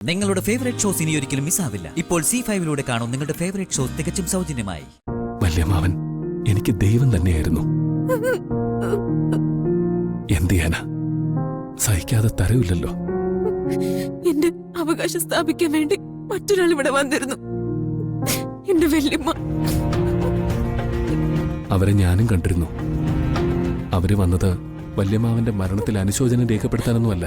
നിങ്ങളുടെ favourite shows ഇനി ഒരിക്കലും മിസ്സാവില്ല. ഇപ്പോൾ C5 കാണും നിങ്ങളുടെ ഫേവറേറ്റ് ഷോസ് തികച്ചും സൗജന്യമായി. വല്യമാവൻ എനിക്ക് ദൈവം തന്നെയായിരുന്നു. എന്ത് ചെയ്യാനാ, സഹിക്കാതെ തരവില്ലല്ലോ. എന്റെ അവകാശം സ്ഥാപിക്കാൻ വേണ്ടി മറ്റൊരാൾ ഇവിടെ വന്നിരുന്നു, എന്റെ വല്യമ്മ. അവരെ ഞാനും കണ്ടിരുന്നു. അവര് വന്നത് വല്യമാവന്റെ മരണത്തിൽ അനുശോചനം രേഖപ്പെടുത്താനൊന്നുമല്ല,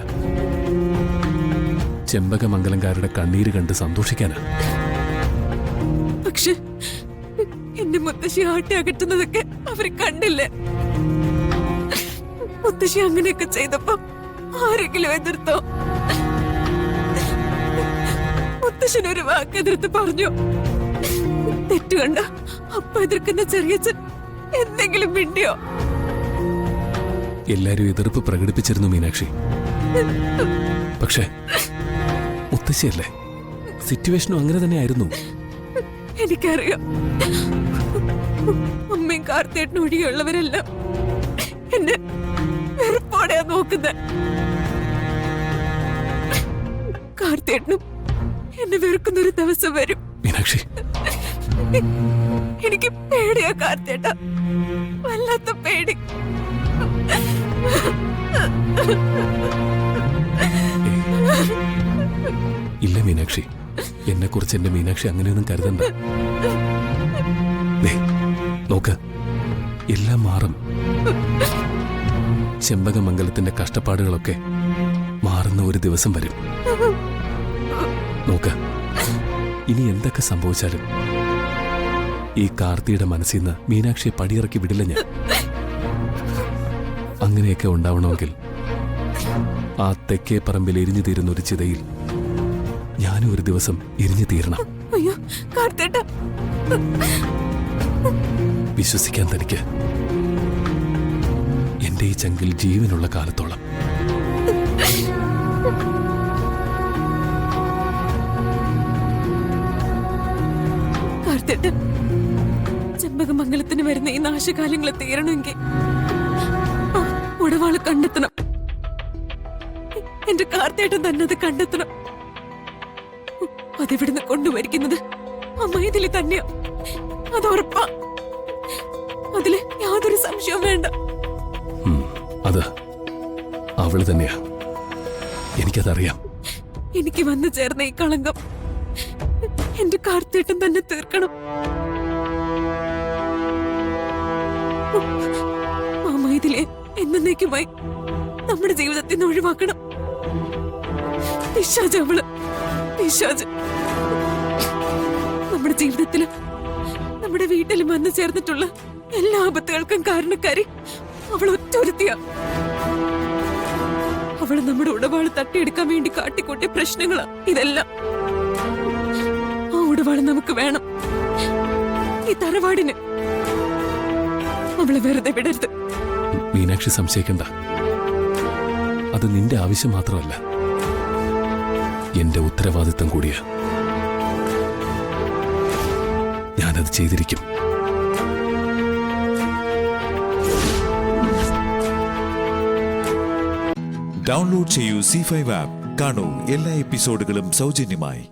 ചെമ്പകമംഗലംകാരുടെ കണ്ണീര് കണ്ട് സന്തോഷിക്കാനാ. പക്ഷെ എന്റെ മുത്തശ്ശി ആട്ടി അകറ്റുന്നതൊക്കെ അവര് കണ്ടില്ലേ? മുത്തശ്ശി അങ്ങനെയൊക്കെ ചെയ്തപ്പോ ആരെങ്കിലും എതിർത്തോ? മുത്തശ്ശനൊരു വാക്ക് എതിർത്ത് പറഞ്ഞു. തെറ്റുകണ്ട അപ്പ എതിർക്കുന്ന ചെറിയച്ഛൻ എന്തെങ്കിലും മിണ്ടിയോ? എല്ലാരും എതിർപ്പ് പ്രകടിപ്പിച്ചിരുന്നു മീനാക്ഷി. പക്ഷേ മുത്തശ്ശിയല്ലേ, സിറ്റുവേഷനും അങ്ങനെ തന്നെ ആയിരുന്നു. എനിക്കറിയാം, അമ്മയും കാർത്തേട്ടനും ഒഴികെയുള്ളവരെല്ലാം എന്നെ വെറുപ്പോടെയാ നോക്കുന്നത്. കാർത്തേട്ടനും എന്നെ വെറുക്കുന്ന ഒരു ദിവസം വരും മീനാക്ഷി. എനിക്ക് പേടിയാ കാർത്തേട്ട, വല്ലാത്ത പേടി. ഇല്ല മീനാക്ഷി, എന്നെ കുറിച്ച് എന്റെ മീനാക്ഷി അങ്ങനെയൊന്നും കരുതണ്ട. നോക്ക്, എല്ലാം മാറും. ചെമ്പകമംഗലത്തിന്റെ കഷ്ടപ്പാടുകളൊക്കെ മാറുന്ന ഒരു ദിവസം വരും. നോക്ക്, ഇനി എന്തൊക്കെ സംഭവിച്ചാലും ഈ കാർത്തിയുടെ മനസ്സിൽ നിന്ന് മീനാക്ഷിയെ പടിയിറക്കി വിടില്ല ഞാൻ. അങ്ങനെയൊക്കെ ഉണ്ടാവണമെങ്കിൽ ആ തെക്കേ പറമ്പിൽ എരിഞ്ഞു തീരുന്ന ഒരു ചിതയിൽ ഞാനും ഒരു ദിവസം എരിഞ്ഞു തീരണം. അയ്യോ കാർത്തേട്ട, വിശ്വസിക്കാൻ തനിക്ക് എന്റെ ഈ ചങ്കിൽ ജീവനുള്ള കാലത്തോളം. കാർത്തേട്ട, ചെമ്പകമംഗലത്തിന് വരുന്ന ഈ നാശകാലങ്ങൾ തീരണമെങ്കിൽ ഉടവാള് കണ്ടെത്തണം. എന്റെ കാർത്തേട്ടൻ തന്നെ അത് കണ്ടെത്തണം. അതിവിടുന്ന് കൊണ്ടുവരിക്കുന്നത് അമ്മയതില് തന്നെയാ, അത് ഉറപ്പാ. അതില് യാതൊരു സംശയവും വേണ്ട. അത് അവള് തന്നെയാ, എനിക്കതറിയാം. എനിക്ക് വന്നു ചേർന്ന ഈ കളങ്കം എന്റെ കാർത്തേട്ടൻ തന്നെ തീർക്കണം. മാമയിതിലെ എന്നേക്കുമായി നമ്മുടെ ജീവിതത്തിൽ നിന്ന് ഒഴിവാക്കണം. പിശാച് അവള്, പിശാച്. നമ്മുടെ ജീവിതത്തിലും നമ്മുടെ വീട്ടിലും വന്നു ചേർന്നിട്ടുള്ള എല്ലാ ആപത്തുകൾക്കും കാരണക്കാരി അവൾ ഒറ്റൊരുത്തിയാ. അവള് നമ്മുടെ ഉടവാള് തട്ടിയെടുക്കാൻ വേണ്ടി കാട്ടിക്കൂട്ടിയ പ്രശ്നങ്ങളാ ഇതെല്ലാം. ആ ഉടവാള് നമുക്ക് വേണം, ഈ തറവാടിന്. അവളെ വെറുതെ വിടരുത്. മീനാക്ഷി സംശയിക്കണ്ട, അത് നിന്റെ ആവശ്യം മാത്രമല്ല, എന്റെ ഉത്തരവാദിത്തം കൂടിയാ. ഞാനത് ചെയ്തിരിക്കും. ഡൗൺലോഡ് ചെയ്യൂ C5 ആപ്പ്. കാണൂ എല്ലാ എപ്പിസോഡുകളും സൗജന്യമായി.